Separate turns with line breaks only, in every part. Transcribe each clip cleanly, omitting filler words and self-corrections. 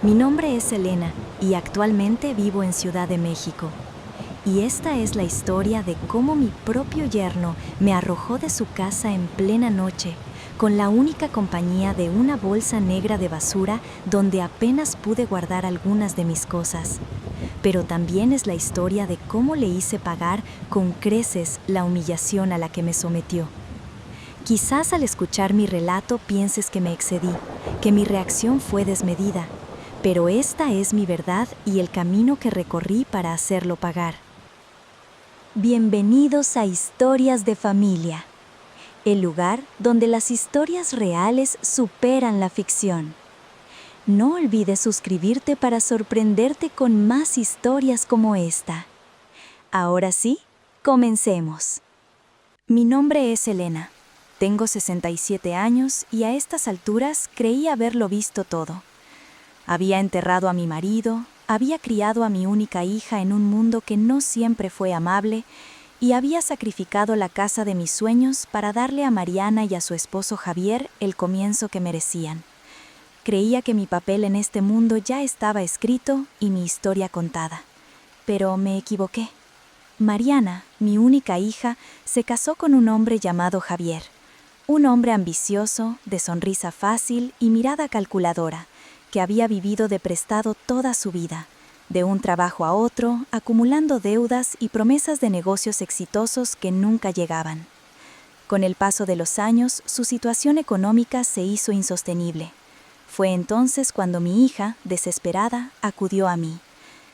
Mi nombre es Elena y actualmente vivo en Ciudad de México. Y esta es la historia de cómo mi propio yerno me arrojó de su casa en plena noche, con la única compañía de una bolsa negra de basura donde apenas pude guardar algunas de mis cosas. Pero también es la historia de cómo le hice pagar con creces la humillación a la que me sometió. Quizás al escuchar mi relato pienses que me excedí, que mi reacción fue desmedida, pero esta es mi verdad y el camino que recorrí para hacerlo pagar. Bienvenidos a Historias de Familia, el lugar donde las historias reales superan la ficción. No olvides suscribirte para sorprenderte con más historias como esta. Ahora sí, comencemos. Mi nombre es Elena. Tengo 67 años y a estas alturas creí haberlo visto todo. Había enterrado a mi marido, había criado a mi única hija en un mundo que no siempre fue amable y había sacrificado la casa de mis sueños para darle a Mariana y a su esposo Javier el comienzo que merecían. Creía que mi papel en este mundo ya estaba escrito y mi historia contada. Pero me equivoqué. Mariana, mi única hija, se casó con un hombre llamado Javier. Un hombre ambicioso, de sonrisa fácil y mirada calculadora, que había vivido de prestado toda su vida, de un trabajo a otro, acumulando deudas y promesas de negocios exitosos que nunca llegaban. Con el paso de los años, su situación económica se hizo insostenible. Fue entonces cuando mi hija, desesperada, acudió a mí.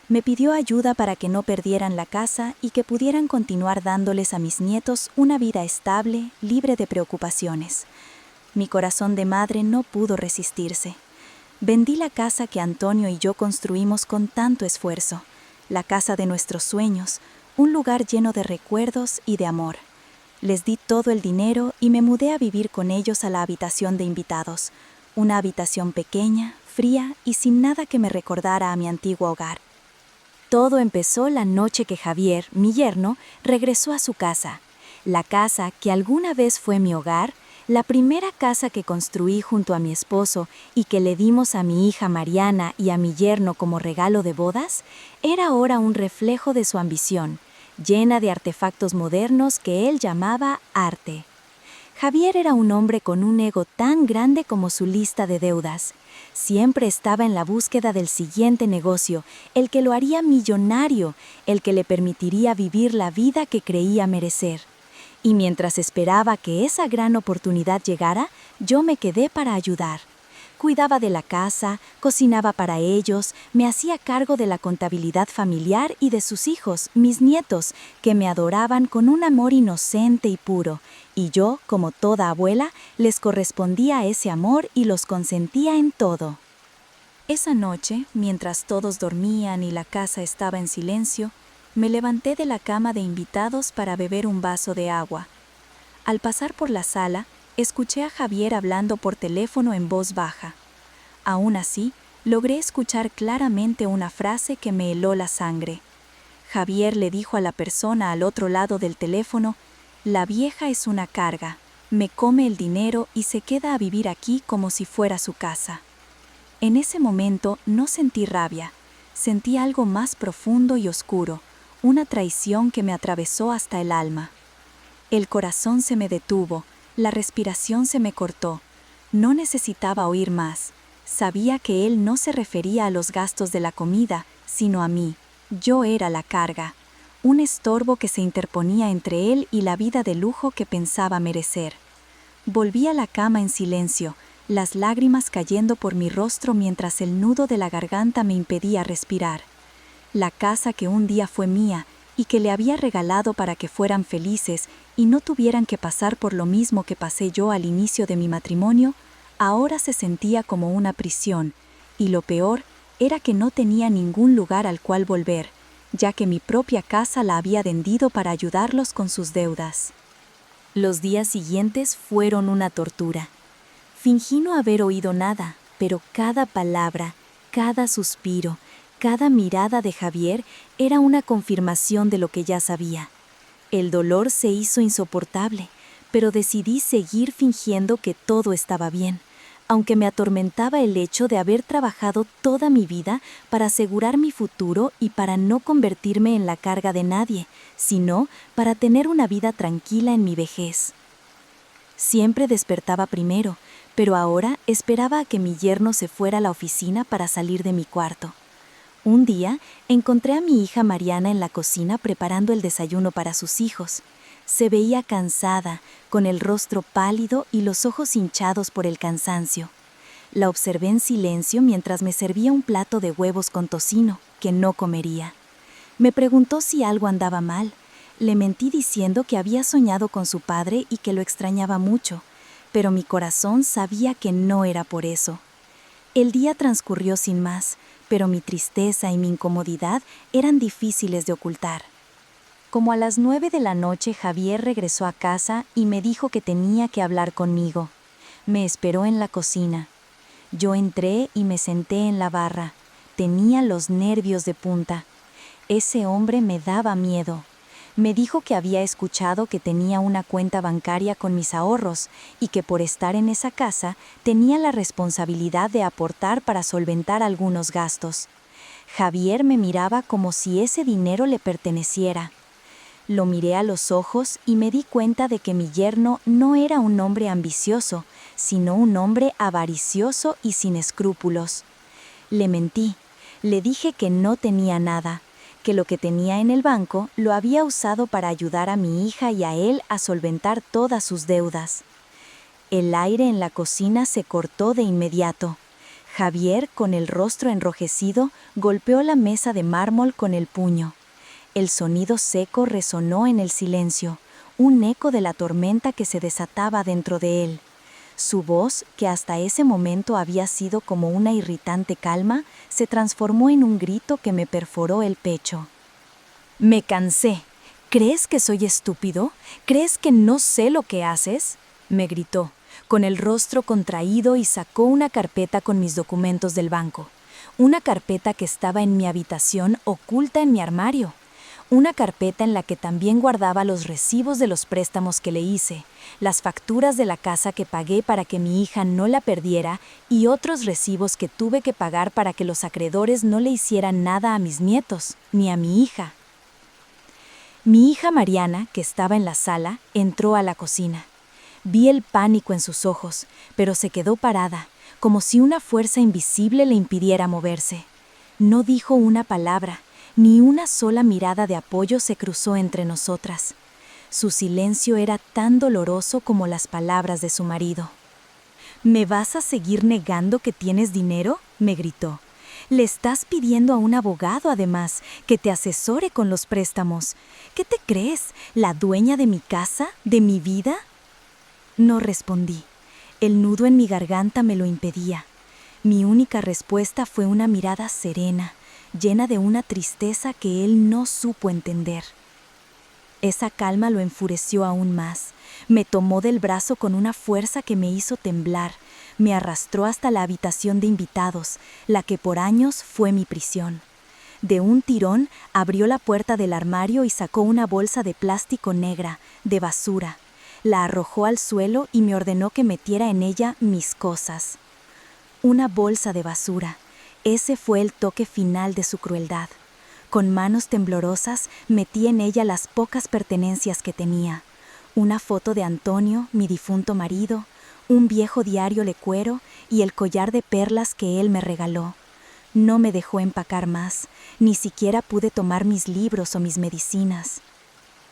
Me pidió ayuda para que no perdieran la casa y que pudieran continuar dándoles a mis nietos una vida estable, libre de preocupaciones. Mi corazón de madre no pudo resistirse. Vendí la casa que Antonio y yo construimos con tanto esfuerzo, la casa de nuestros sueños, un lugar lleno de recuerdos y de amor. Les di todo el dinero y me mudé a vivir con ellos a la habitación de invitados, una habitación pequeña, fría y sin nada que me recordara a mi antiguo hogar. Todo empezó la noche que Javier, mi yerno, regresó a su casa. La casa que alguna vez fue mi hogar, la primera casa que construí junto a mi esposo y que le dimos a mi hija Mariana y a mi yerno como regalo de bodas, era ahora un reflejo de su ambición, llena de artefactos modernos que él llamaba arte. Javier era un hombre con un ego tan grande como su lista de deudas. Siempre estaba en la búsqueda del siguiente negocio, el que lo haría millonario, el que le permitiría vivir la vida que creía merecer. Y mientras esperaba que esa gran oportunidad llegara, yo me quedé para ayudar. Cuidaba de la casa, cocinaba para ellos, me hacía cargo de la contabilidad familiar y de sus hijos, mis nietos, que me adoraban con un amor inocente y puro, y yo, como toda abuela, les correspondía a ese amor y los consentía en todo. Esa noche, mientras todos dormían y la casa estaba en silencio, me levanté de la cama de invitados para beber un vaso de agua. Al pasar por la sala, escuché a Javier hablando por teléfono en voz baja. Aún así, logré escuchar claramente una frase que me heló la sangre. Javier le dijo a la persona al otro lado del teléfono: «La vieja es una carga, me come el dinero y se queda a vivir aquí como si fuera su casa». En ese momento no sentí rabia, sentí algo más profundo y oscuro, una traición que me atravesó hasta el alma. El corazón se me detuvo, la respiración se me cortó. No necesitaba oír más. Sabía que él no se refería a los gastos de la comida, sino a mí. Yo era la carga, un estorbo que se interponía entre él y la vida de lujo que pensaba merecer. Volví a la cama en silencio, las lágrimas cayendo por mi rostro mientras el nudo de la garganta me impedía respirar. La casa que un día fue mía y que le había regalado para que fueran felices y no tuvieran que pasar por lo mismo que pasé yo al inicio de mi matrimonio, ahora se sentía como una prisión, y lo peor era que no tenía ningún lugar al cual volver, ya que mi propia casa la había vendido para ayudarlos con sus deudas. Los días siguientes fueron una tortura. Fingí no haber oído nada, pero cada palabra, cada suspiro, cada mirada de Javier era una confirmación de lo que ya sabía. El dolor se hizo insoportable, pero decidí seguir fingiendo que todo estaba bien, aunque me atormentaba el hecho de haber trabajado toda mi vida para asegurar mi futuro y para no convertirme en la carga de nadie, sino para tener una vida tranquila en mi vejez. Siempre despertaba primero, pero ahora esperaba a que mi yerno se fuera a la oficina para salir de mi cuarto. Un día encontré a mi hija Mariana en la cocina preparando el desayuno para sus hijos. Se veía cansada, con el rostro pálido y los ojos hinchados por el cansancio. La observé en silencio mientras me servía un plato de huevos con tocino, que no comería. Me preguntó si algo andaba mal. Le mentí diciendo que había soñado con su padre y que lo extrañaba mucho, pero mi corazón sabía que no era por eso. El día transcurrió sin más, pero mi tristeza y mi incomodidad eran difíciles de ocultar. Como a las 9 de la noche, Javier regresó a casa y me dijo que tenía que hablar conmigo. Me esperó en la cocina. Yo entré y me senté en la barra. Tenía los nervios de punta. Ese hombre me daba miedo. Me dijo que había escuchado que tenía una cuenta bancaria con mis ahorros y que por estar en esa casa tenía la responsabilidad de aportar para solventar algunos gastos. Javier me miraba como si ese dinero le perteneciera. Lo miré a los ojos y me di cuenta de que mi yerno no era un hombre ambicioso, sino un hombre avaricioso y sin escrúpulos. Le mentí. Le dije que no tenía nada, que lo que tenía en el banco lo había usado para ayudar a mi hija y a él a solventar todas sus deudas. El aire en la cocina se cortó de inmediato. Javier, con el rostro enrojecido, golpeó la mesa de mármol con el puño. El sonido seco resonó en el silencio, un eco de la tormenta que se desataba dentro de él. Su voz, que hasta ese momento había sido como una irritante calma, se transformó en un grito que me perforó el pecho. «Me cansé. ¿Crees que soy estúpido? ¿Crees que no sé lo que haces?», me gritó, con el rostro contraído, y sacó una carpeta con mis documentos del banco. Una carpeta que estaba en mi habitación, oculta en mi armario. Una carpeta en la que también guardaba los recibos de los préstamos que le hice, las facturas de la casa que pagué para que mi hija no la perdiera y otros recibos que tuve que pagar para que los acreedores no le hicieran nada a mis nietos, ni a mi hija. Mi hija Mariana, que estaba en la sala, entró a la cocina. Vi el pánico en sus ojos, pero se quedó parada, como si una fuerza invisible le impidiera moverse. No dijo una palabra. Ni una sola mirada de apoyo se cruzó entre nosotras. Su silencio era tan doloroso como las palabras de su marido. «¿Me vas a seguir negando que tienes dinero?», me gritó. «Le estás pidiendo a un abogado, además, que te asesore con los préstamos. ¿Qué te crees? ¿La dueña de mi casa? ¿De mi vida?». No respondí. El nudo en mi garganta me lo impedía. Mi única respuesta fue una mirada serena, llena de una tristeza que él no supo entender. Esa calma lo enfureció aún más. Me tomó del brazo con una fuerza que me hizo temblar. Me arrastró hasta la habitación de invitados, la que por años fue mi prisión. De un tirón abrió la puerta del armario y sacó una bolsa de plástico negra, de basura. La arrojó al suelo y me ordenó que metiera en ella mis cosas. Una bolsa de basura. Ese fue el toque final de su crueldad. Con manos temblorosas metí en ella las pocas pertenencias que tenía. Una foto de Antonio, mi difunto marido, un viejo diario lecuero y el collar de perlas que él me regaló. No me dejó empacar más, ni siquiera pude tomar mis libros o mis medicinas.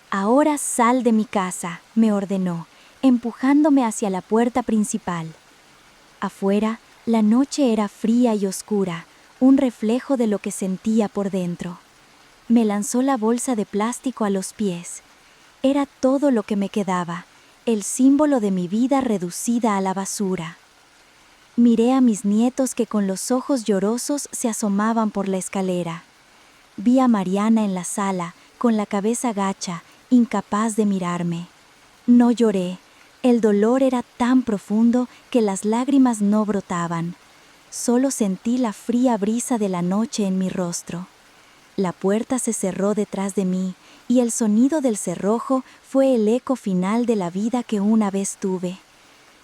«Ahora sal de mi casa», me ordenó, empujándome hacia la puerta principal. Afuera, la noche era fría y oscura, un reflejo de lo que sentía por dentro. Me lanzó la bolsa de plástico a los pies. Era todo lo que me quedaba, el símbolo de mi vida reducida a la basura. Miré a mis nietos que con los ojos llorosos se asomaban por la escalera. Vi a Mariana en la sala, con la cabeza gacha, incapaz de mirarme. No lloré. El dolor era tan profundo que las lágrimas no brotaban. Solo sentí la fría brisa de la noche en mi rostro. La puerta se cerró detrás de mí y el sonido del cerrojo fue el eco final de la vida que una vez tuve.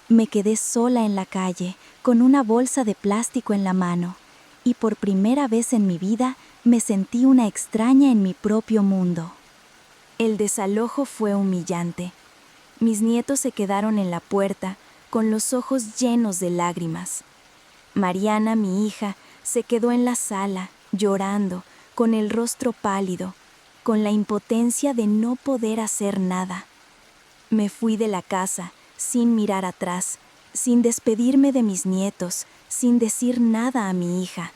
Me quedé sola en la calle, con una bolsa de plástico en la mano, y por primera vez en mi vida me sentí una extraña en mi propio mundo. El desalojo fue humillante. Mis nietos se quedaron en la puerta, con los ojos llenos de lágrimas. Mariana, mi hija, se quedó en la sala, llorando, con el rostro pálido, con la impotencia de no poder hacer nada. Me fui de la casa, sin mirar atrás, sin despedirme de mis nietos, sin decir nada a mi hija.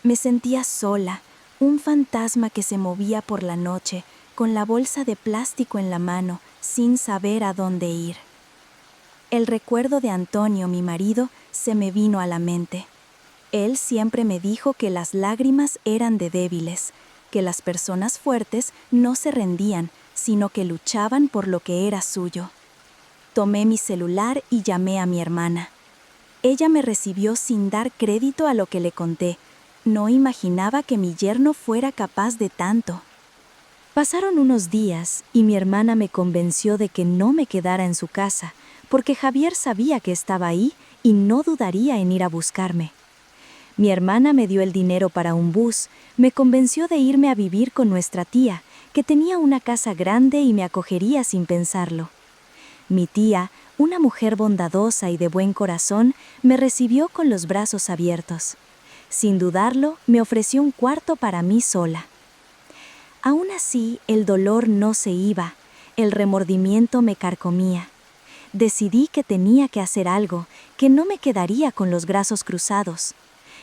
Me sentía sola, un fantasma que se movía por la noche, con la bolsa de plástico en la mano, sin saber a dónde ir. El recuerdo de Antonio, mi marido, se me vino a la mente. Él siempre me dijo que las lágrimas eran de débiles, que las personas fuertes no se rendían, sino que luchaban por lo que era suyo. Tomé mi celular y llamé a mi hermana. Ella me recibió sin dar crédito a lo que le conté. No imaginaba que mi yerno fuera capaz de tanto. Pasaron unos días y mi hermana me convenció de que no me quedara en su casa, porque Javier sabía que estaba ahí y no dudaría en ir a buscarme. Mi hermana me dio el dinero para un bus, me convenció de irme a vivir con nuestra tía, que tenía una casa grande y me acogería sin pensarlo. Mi tía, una mujer bondadosa y de buen corazón, me recibió con los brazos abiertos. Sin dudarlo, me ofreció un cuarto para mí sola. Aún así, el dolor no se iba, el remordimiento me carcomía. Decidí que tenía que hacer algo, que no me quedaría con los brazos cruzados.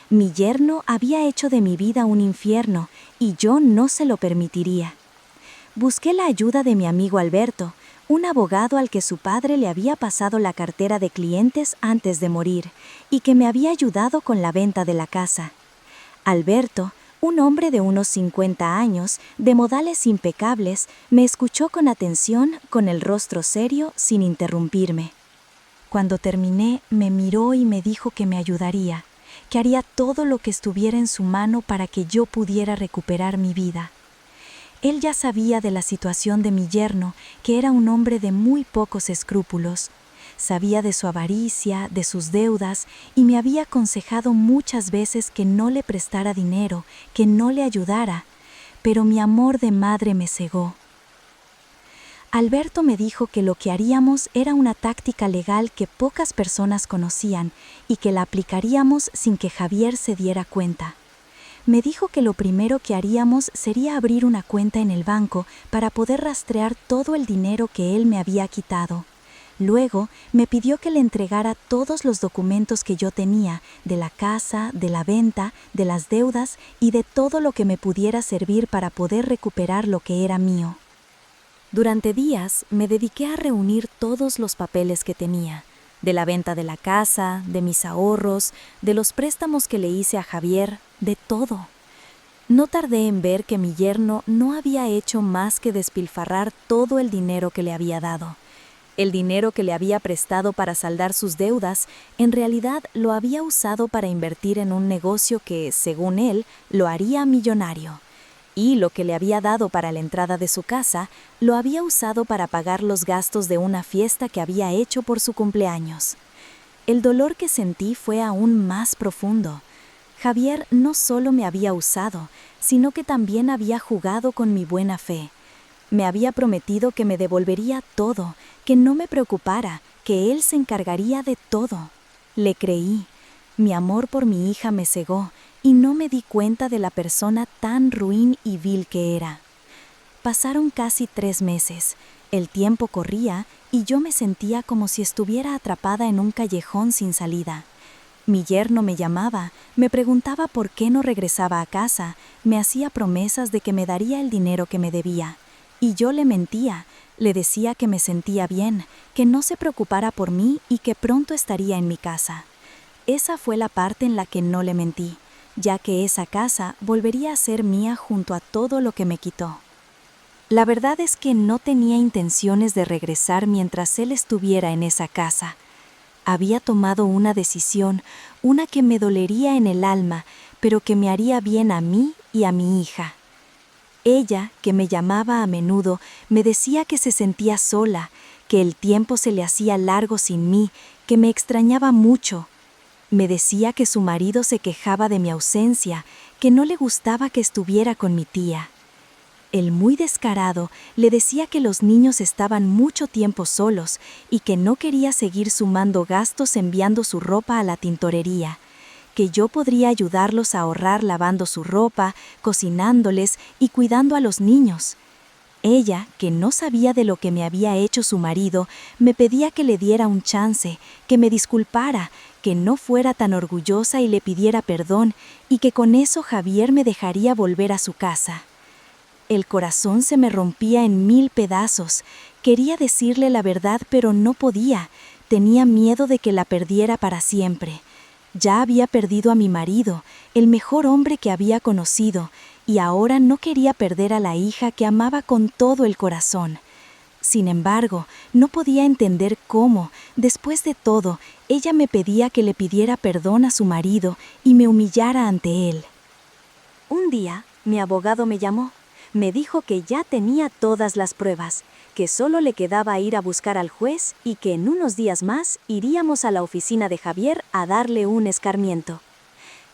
Mi yerno había hecho de mi vida un infierno y yo no se lo permitiría. Busqué la ayuda de mi amigo Alberto, un abogado al que su padre le había pasado la cartera de clientes antes de morir y que me había ayudado con la venta de la casa. Alberto, un hombre de unos 50 años, de modales impecables, me escuchó con atención, con el rostro serio, sin interrumpirme. Cuando terminé, me miró y me dijo que me ayudaría, que haría todo lo que estuviera en su mano para que yo pudiera recuperar mi vida. Él ya sabía de la situación de mi yerno, que era un hombre de muy pocos escrúpulos. Sabía de su avaricia, de sus deudas, y me había aconsejado muchas veces que no le prestara dinero, que no le ayudara, pero mi amor de madre me cegó. Alberto me dijo que lo que haríamos era una táctica legal que pocas personas conocían y que la aplicaríamos sin que Javier se diera cuenta. Me dijo que lo primero que haríamos sería abrir una cuenta en el banco para poder rastrear todo el dinero que él me había quitado. Luego, me pidió que le entregara todos los documentos que yo tenía, de la casa, de la venta, de las deudas y de todo lo que me pudiera servir para poder recuperar lo que era mío. Durante días, me dediqué a reunir todos los papeles que tenía, de la venta de la casa, de mis ahorros, de los préstamos que le hice a Javier, de todo. No tardé en ver que mi yerno no había hecho más que despilfarrar todo el dinero que le había dado. El dinero que le había prestado para saldar sus deudas, en realidad lo había usado para invertir en un negocio que, según él, lo haría millonario. Y lo que le había dado para la entrada de su casa, lo había usado para pagar los gastos de una fiesta que había hecho por su cumpleaños. El dolor que sentí fue aún más profundo. Javier no solo me había usado, sino que también había jugado con mi buena fe. Me había prometido que me devolvería todo, que no me preocupara, que él se encargaría de todo. Le creí. Mi amor por mi hija me cegó y no me di cuenta de la persona tan ruin y vil que era. Pasaron casi 3 meses. El tiempo corría y yo me sentía como si estuviera atrapada en un callejón sin salida. Mi yerno me llamaba, me preguntaba por qué no regresaba a casa, me hacía promesas de que me daría el dinero que me debía. Y yo le mentía, le decía que me sentía bien, que no se preocupara por mí y que pronto estaría en mi casa. Esa fue la parte en la que no le mentí, ya que esa casa volvería a ser mía junto a todo lo que me quitó. La verdad es que no tenía intenciones de regresar mientras él estuviera en esa casa. Había tomado una decisión, una que me dolería en el alma, pero que me haría bien a mí y a mi hija. Ella, que me llamaba a menudo, me decía que se sentía sola, que el tiempo se le hacía largo sin mí, que me extrañaba mucho. Me decía que su marido se quejaba de mi ausencia, que no le gustaba que estuviera con mi tía. El muy descarado le decía que los niños estaban mucho tiempo solos y que no quería seguir sumando gastos enviando su ropa a la tintorería, que yo podría ayudarlos a ahorrar lavando su ropa, cocinándoles y cuidando a los niños. Ella, que no sabía de lo que me había hecho su marido, me pedía que le diera un chance, que me disculpara, que no fuera tan orgullosa y le pidiera perdón, y que con eso Javier me dejaría volver a su casa. El corazón se me rompía en 1000 pedazos. Quería decirle la verdad, pero no podía. Tenía miedo de que la perdiera para siempre. Ya había perdido a mi marido, el mejor hombre que había conocido, y ahora no quería perder a la hija que amaba con todo el corazón. Sin embargo, no podía entender cómo, después de todo, ella me pedía que le pidiera perdón a su marido y me humillara ante él. Un día, mi abogado me llamó. Me dijo que ya tenía todas las pruebas, que solo le quedaba ir a buscar al juez y que en unos días más iríamos a la oficina de Javier a darle un escarmiento.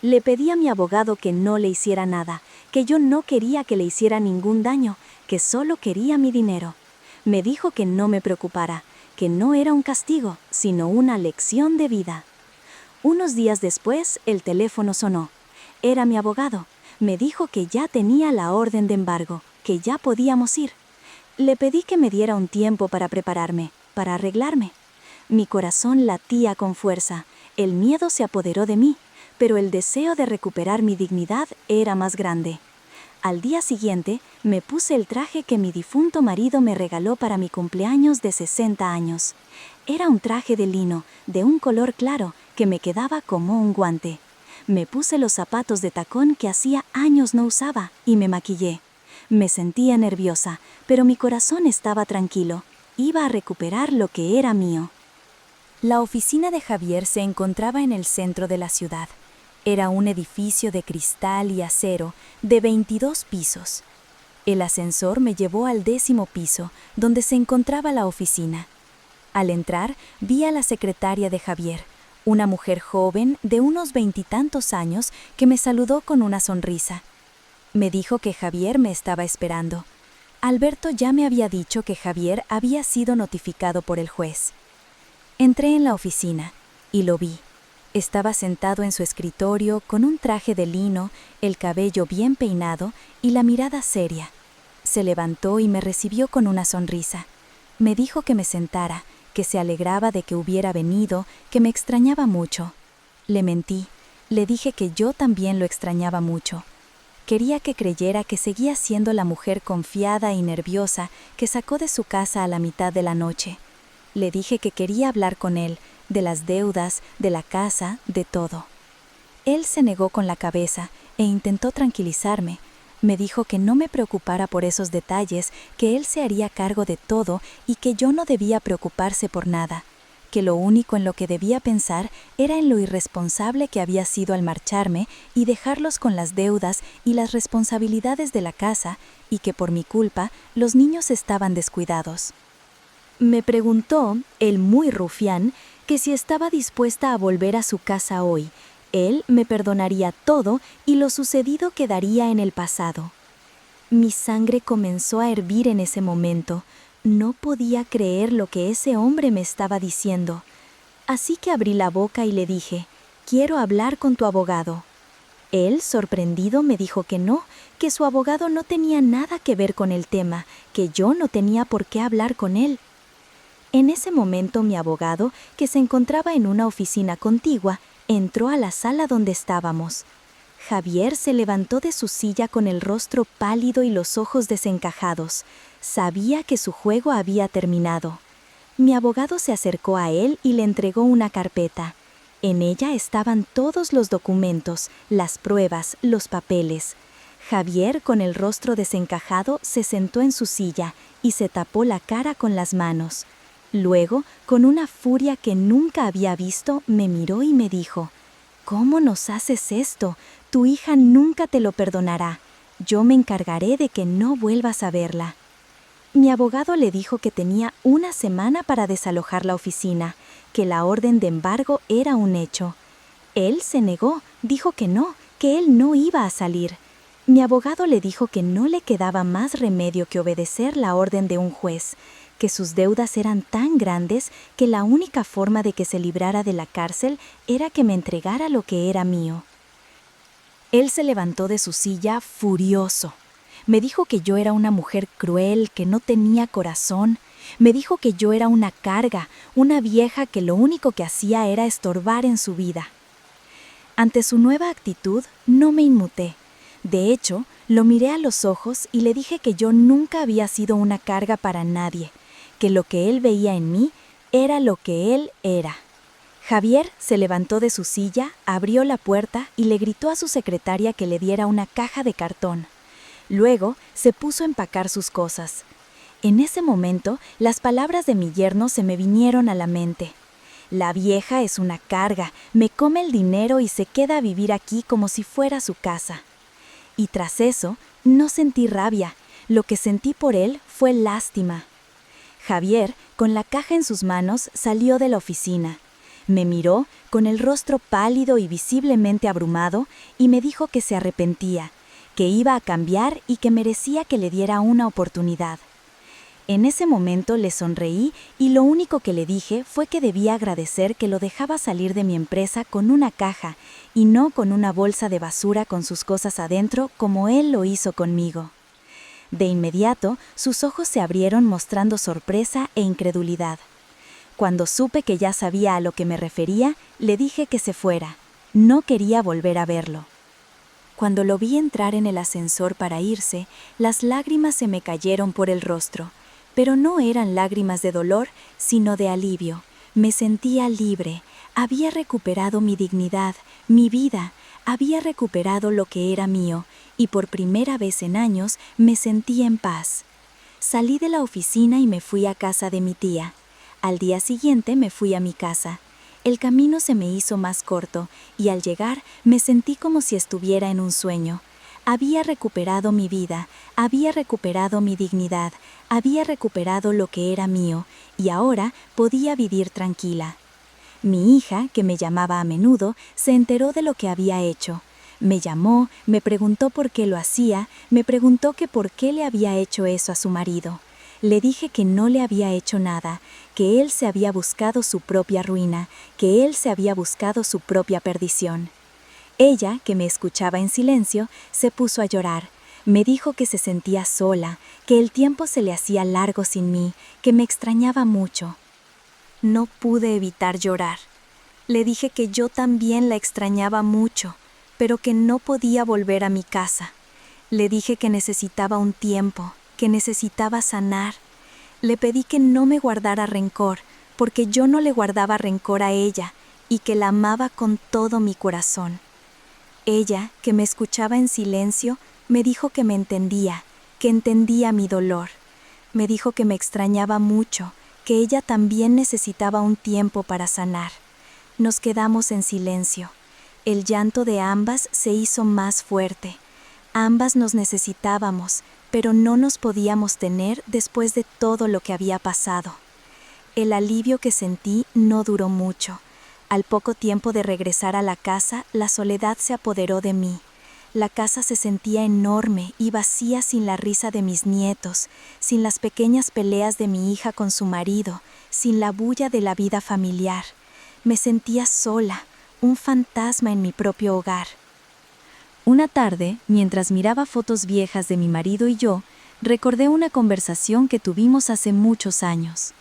Le pedí a mi abogado que no le hiciera nada, que yo no quería que le hiciera ningún daño, que solo quería mi dinero. Me dijo que no me preocupara, que no era un castigo, sino una lección de vida. Unos días después, el teléfono sonó. Era mi abogado. Me dijo que ya tenía la orden de embargo, que ya podíamos ir. Le pedí que me diera un tiempo para prepararme, para arreglarme. Mi corazón latía con fuerza, el miedo se apoderó de mí, pero el deseo de recuperar mi dignidad era más grande. Al día siguiente, me puse el traje que mi difunto marido me regaló para mi cumpleaños de 60 años. Era un traje de lino, de un color claro, que me quedaba como un guante. Me puse los zapatos de tacón que hacía años no usaba y me maquillé. Me sentía nerviosa, pero mi corazón estaba tranquilo. Iba a recuperar lo que era mío. La oficina de Javier se encontraba en el centro de la ciudad. Era un edificio de cristal y acero de 22 pisos. El ascensor me llevó al 10º piso, donde se encontraba la oficina. Al entrar, vi a la secretaria de Javier, una mujer joven de unos 20 y tantos años que me saludó con una sonrisa. Me dijo que Javier me estaba esperando. Alberto ya me había dicho que Javier había sido notificado por el juez. Entré en la oficina y lo vi. Estaba sentado en su escritorio con un traje de lino, el cabello bien peinado y la mirada seria. Se levantó y me recibió con una sonrisa. Me dijo que me sentara, que se alegraba de que hubiera venido, que me extrañaba mucho. Le mentí. Le dije que yo también lo extrañaba mucho. Quería que creyera que seguía siendo la mujer confiada y nerviosa que sacó de su casa a la mitad de la noche. Le dije que quería hablar con él, de las deudas, de la casa, de todo. Él se negó con la cabeza e intentó tranquilizarme. Me dijo que no me preocupara por esos detalles, que él se haría cargo de todo y que yo no debía preocuparse por nada, que lo único en lo que debía pensar era en lo irresponsable que había sido al marcharme y dejarlos con las deudas y las responsabilidades de la casa, y que por mi culpa los niños estaban descuidados. Me preguntó, el muy rufián, que si estaba dispuesta a volver a su casa hoy. Él me perdonaría todo y lo sucedido quedaría en el pasado. Mi sangre comenzó a hervir en ese momento. No podía creer lo que ese hombre me estaba diciendo. Así que abrí la boca y le dije, «Quiero hablar con tu abogado». Él, sorprendido, me dijo que no, que su abogado no tenía nada que ver con el tema, que yo no tenía por qué hablar con él. En ese momento mi abogado, que se encontraba en una oficina contigua, entró a la sala donde estábamos. Javier se levantó de su silla con el rostro pálido y los ojos desencajados. Sabía que su juego había terminado. Mi abogado se acercó a él y le entregó una carpeta. En ella estaban todos los documentos, las pruebas, los papeles. Javier, con el rostro desencajado, se sentó en su silla y se tapó la cara con las manos. Luego, con una furia que nunca había visto, me miró y me dijo, «¿Cómo nos haces esto? Tu hija nunca te lo perdonará. Yo me encargaré de que no vuelvas a verla». Mi abogado le dijo que tenía una semana para desalojar la oficina, que la orden de embargo era un hecho. Él se negó, dijo que él no iba a salir. Mi abogado le dijo que no le quedaba más remedio que obedecer la orden de un juez, que sus deudas eran tan grandes que la única forma de que se librara de la cárcel era que me entregara lo que era mío. Él se levantó de su silla furioso. Me dijo que yo era una mujer cruel, que no tenía corazón. Me dijo que yo era una carga, una vieja que lo único que hacía era estorbar en su vida. Ante su nueva actitud, no me inmuté. De hecho, lo miré a los ojos y le dije que yo nunca había sido una carga para nadie, que lo que él veía en mí era lo que él era. Javier se levantó de su silla, abrió la puerta y le gritó a su secretaria que le diera una caja de cartón. Luego se puso a empacar sus cosas. En ese momento, las palabras de mi yerno se me vinieron a la mente. La vieja es una carga, me come el dinero y se queda a vivir aquí como si fuera su casa. Y tras eso, no sentí rabia, lo que sentí por él fue lástima. Javier, con la caja en sus manos, salió de la oficina. Me miró, con el rostro pálido y visiblemente abrumado, y me dijo que se arrepentía, que iba a cambiar y que merecía que le diera una oportunidad. En ese momento le sonreí y lo único que le dije fue que debía agradecer que lo dejaba salir de mi empresa con una caja y no con una bolsa de basura con sus cosas adentro como él lo hizo conmigo. De inmediato, sus ojos se abrieron mostrando sorpresa e incredulidad. Cuando supe que ya sabía a lo que me refería, le dije que se fuera. No quería volver a verlo. Cuando lo vi entrar en el ascensor para irse, las lágrimas se me cayeron por el rostro. Pero no eran lágrimas de dolor, sino de alivio. Me sentía libre, había recuperado mi dignidad, mi vida, había recuperado lo que era mío, y por primera vez en años me sentí en paz. Salí de la oficina y me fui a casa de mi tía. Al día siguiente me fui a mi casa. El camino se me hizo más corto, y al llegar me sentí como si estuviera en un sueño. Había recuperado mi vida, había recuperado mi dignidad, había recuperado lo que era mío, y ahora podía vivir tranquila. Mi hija, que me llamaba a menudo, se enteró de lo que había hecho. Me llamó, me preguntó por qué lo hacía, me preguntó que por qué le había hecho eso a su marido. Le dije que no le había hecho nada, que él se había buscado su propia ruina, que él se había buscado su propia perdición. Ella, que me escuchaba en silencio, se puso a llorar. Me dijo que se sentía sola, que el tiempo se le hacía largo sin mí, que me extrañaba mucho. No pude evitar llorar. Le dije que yo también la extrañaba mucho, pero que no podía volver a mi casa. Le dije que necesitaba un tiempo, que necesitaba sanar. Le pedí que no me guardara rencor, porque yo no le guardaba rencor a ella, y que la amaba con todo mi corazón. Ella, que me escuchaba en silencio, me dijo que me entendía, que entendía mi dolor. Me dijo que me extrañaba mucho, que ella también necesitaba un tiempo para sanar. Nos quedamos en silencio. El llanto de ambas se hizo más fuerte. Ambas nos necesitábamos, pero no nos podíamos tener después de todo lo que había pasado. El alivio que sentí no duró mucho. Al poco tiempo de regresar a la casa, la soledad se apoderó de mí. La casa se sentía enorme y vacía sin la risa de mis nietos, sin las pequeñas peleas de mi hija con su marido, sin la bulla de la vida familiar. Me sentía sola, un fantasma en mi propio hogar. Una tarde, mientras miraba fotos viejas de mi marido y yo, recordé una conversación que tuvimos hace muchos años.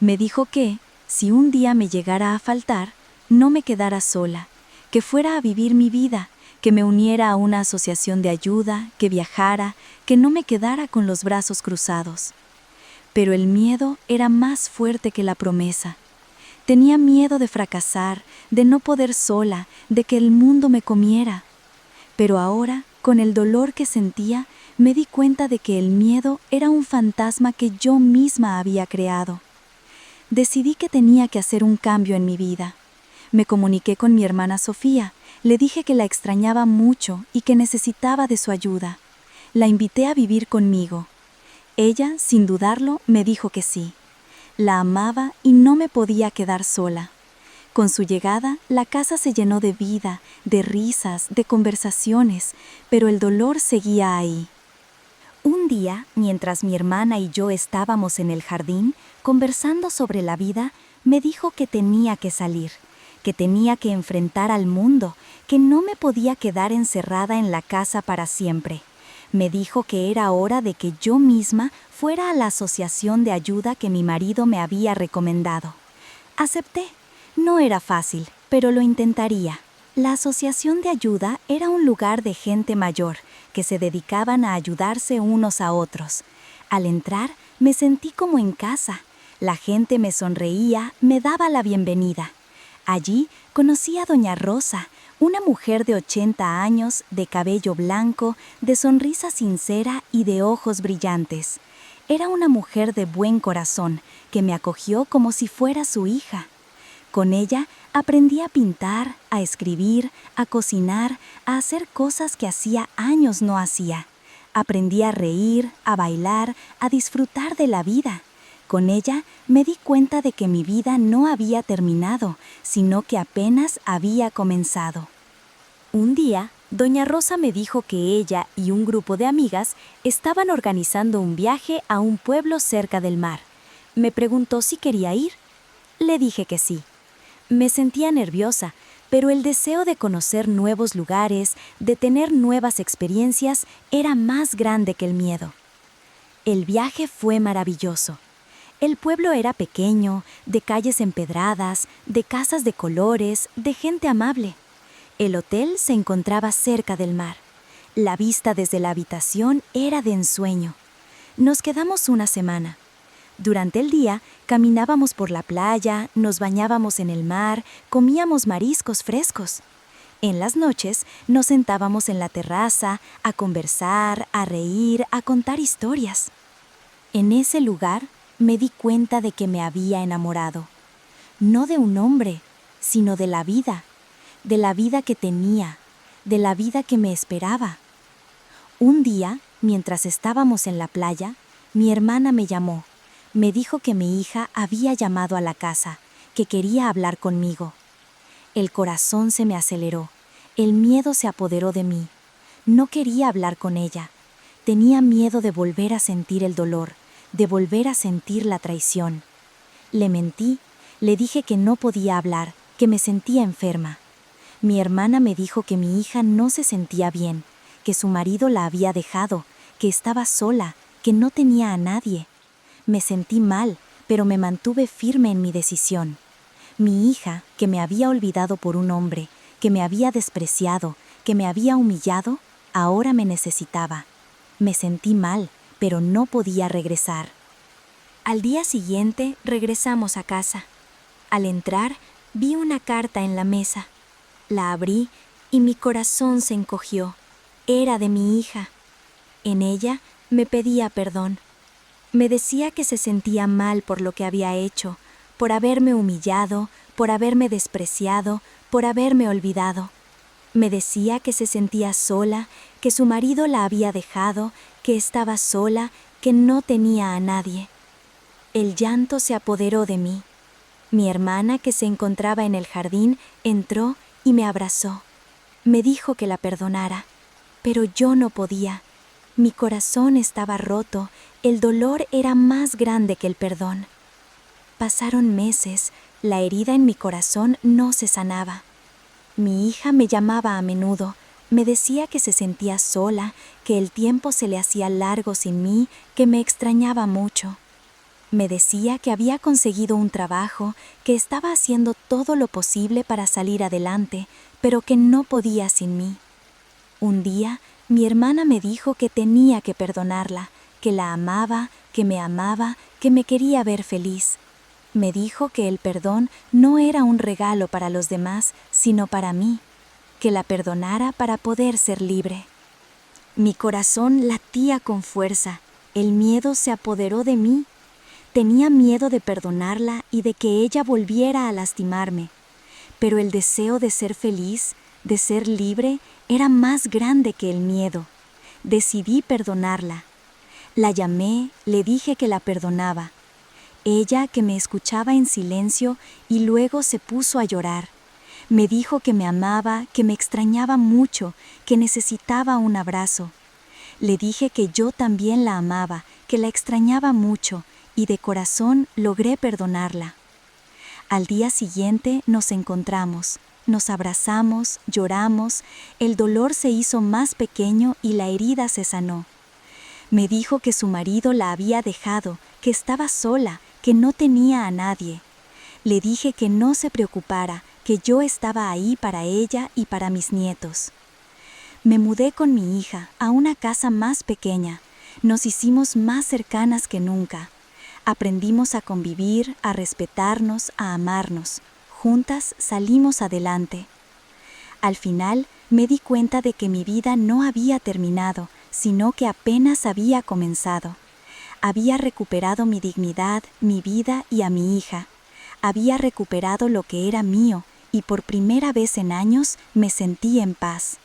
Me dijo que, si un día me llegara a faltar, no me quedara sola, que fuera a vivir mi vida, que me uniera a una asociación de ayuda, que viajara, que no me quedara con los brazos cruzados. Pero el miedo era más fuerte que la promesa. Tenía miedo de fracasar, de no poder sola, de que el mundo me comiera. Pero ahora, con el dolor que sentía, me di cuenta de que el miedo era un fantasma que yo misma había creado. Decidí que tenía que hacer un cambio en mi vida. Me comuniqué con mi hermana Sofía, le dije que la extrañaba mucho y que necesitaba de su ayuda. La invité a vivir conmigo. Ella, sin dudarlo, me dijo que sí. La amaba y no me podía quedar sola. Con su llegada, la casa se llenó de vida, de risas, de conversaciones, pero el dolor seguía ahí. Un día, mientras mi hermana y yo estábamos en el jardín, conversando sobre la vida, me dijo que tenía que salir, que tenía que enfrentar al mundo, que no me podía quedar encerrada en la casa para siempre. Me dijo que era hora de que yo misma fuera a la asociación de ayuda que mi marido me había recomendado. Acepté. No era fácil, pero lo intentaría. La asociación de ayuda era un lugar de gente mayor, que se dedicaban a ayudarse unos a otros. Al entrar, me sentí como en casa. La gente me sonreía, me daba la bienvenida. Allí conocí a doña Rosa, una mujer de 80 años, de cabello blanco, de sonrisa sincera y de ojos brillantes. Era una mujer de buen corazón, que me acogió como si fuera su hija. Con ella aprendí a pintar, a escribir, a cocinar, a hacer cosas que hacía años no hacía. Aprendí a reír, a bailar, a disfrutar de la vida. Con ella me di cuenta de que mi vida no había terminado, sino que apenas había comenzado. Un día, doña Rosa me dijo que ella y un grupo de amigas estaban organizando un viaje a un pueblo cerca del mar. Me preguntó si quería ir. Le dije que sí. Me sentía nerviosa, pero el deseo de conocer nuevos lugares, de tener nuevas experiencias, era más grande que el miedo. El viaje fue maravilloso. El pueblo era pequeño, de calles empedradas, de casas de colores, de gente amable. El hotel se encontraba cerca del mar. La vista desde la habitación era de ensueño. Nos quedamos una semana. Durante el día, caminábamos por la playa, nos bañábamos en el mar, comíamos mariscos frescos. En las noches, nos sentábamos en la terraza, a conversar, a reír, a contar historias. En ese lugar, me di cuenta de que me había enamorado. No de un hombre, sino de la vida que tenía, de la vida que me esperaba. Un día, mientras estábamos en la playa, mi hermana me llamó. Me dijo que mi hija había llamado a la casa, que quería hablar conmigo. El corazón se me aceleró, el miedo se apoderó de mí. No quería hablar con ella. Tenía miedo de volver a sentir el dolor, de volver a sentir la traición. Le mentí, le dije que no podía hablar, que me sentía enferma. Mi hermana me dijo que mi hija no se sentía bien, que su marido la había dejado, que estaba sola, que no tenía a nadie. Me sentí mal, pero me mantuve firme en mi decisión. Mi hija, que me había olvidado por un hombre, que me había despreciado, que me había humillado, ahora me necesitaba. Me sentí mal, pero no podía regresar. Al día siguiente regresamos a casa. Al entrar, vi una carta en la mesa. La abrí y mi corazón se encogió. Era de mi hija. En ella me pedía perdón. Me decía que se sentía mal por lo que había hecho, por haberme humillado, por haberme despreciado, por haberme olvidado. Me decía que se sentía sola, que su marido la había dejado, que estaba sola, que no tenía a nadie. El llanto se apoderó de mí. Mi hermana, que se encontraba en el jardín, entró y me abrazó. Me dijo que la perdonara, pero yo no podía. Mi corazón estaba roto, el dolor era más grande que el perdón. Pasaron meses, la herida en mi corazón no se sanaba. Mi hija me llamaba a menudo, me decía que se sentía sola, que el tiempo se le hacía largo sin mí, que me extrañaba mucho. Me decía que había conseguido un trabajo, que estaba haciendo todo lo posible para salir adelante, pero que no podía sin mí. Un día, mi hermana me dijo que tenía que perdonarla, que la amaba, que me quería ver feliz. Me dijo que el perdón no era un regalo para los demás, sino para mí, que la perdonara para poder ser libre. Mi corazón latía con fuerza, el miedo se apoderó de mí. Tenía miedo de perdonarla y de que ella volviera a lastimarme, pero el deseo de ser feliz, de ser libre, era más grande que el miedo. Decidí perdonarla. La llamé, le dije que la perdonaba. Ella, que me escuchaba en silencio y luego se puso a llorar. Me dijo que me amaba, que me extrañaba mucho, que necesitaba un abrazo. Le dije que yo también la amaba, que la extrañaba mucho, y de corazón logré perdonarla. Al día siguiente nos encontramos, nos abrazamos, lloramos, el dolor se hizo más pequeño y la herida se sanó. Me dijo que su marido la había dejado, que estaba sola, que no tenía a nadie. Le dije que no se preocupara, que yo estaba ahí para ella y para mis nietos. Me mudé con mi hija a una casa más pequeña. Nos hicimos más cercanas que nunca. Aprendimos a convivir, a respetarnos, a amarnos. Juntas salimos adelante. Al final, me di cuenta de que mi vida no había terminado, sino que apenas había comenzado. Había recuperado mi dignidad, mi vida y a mi hija. Había recuperado lo que era mío y por primera vez en años me sentí en paz.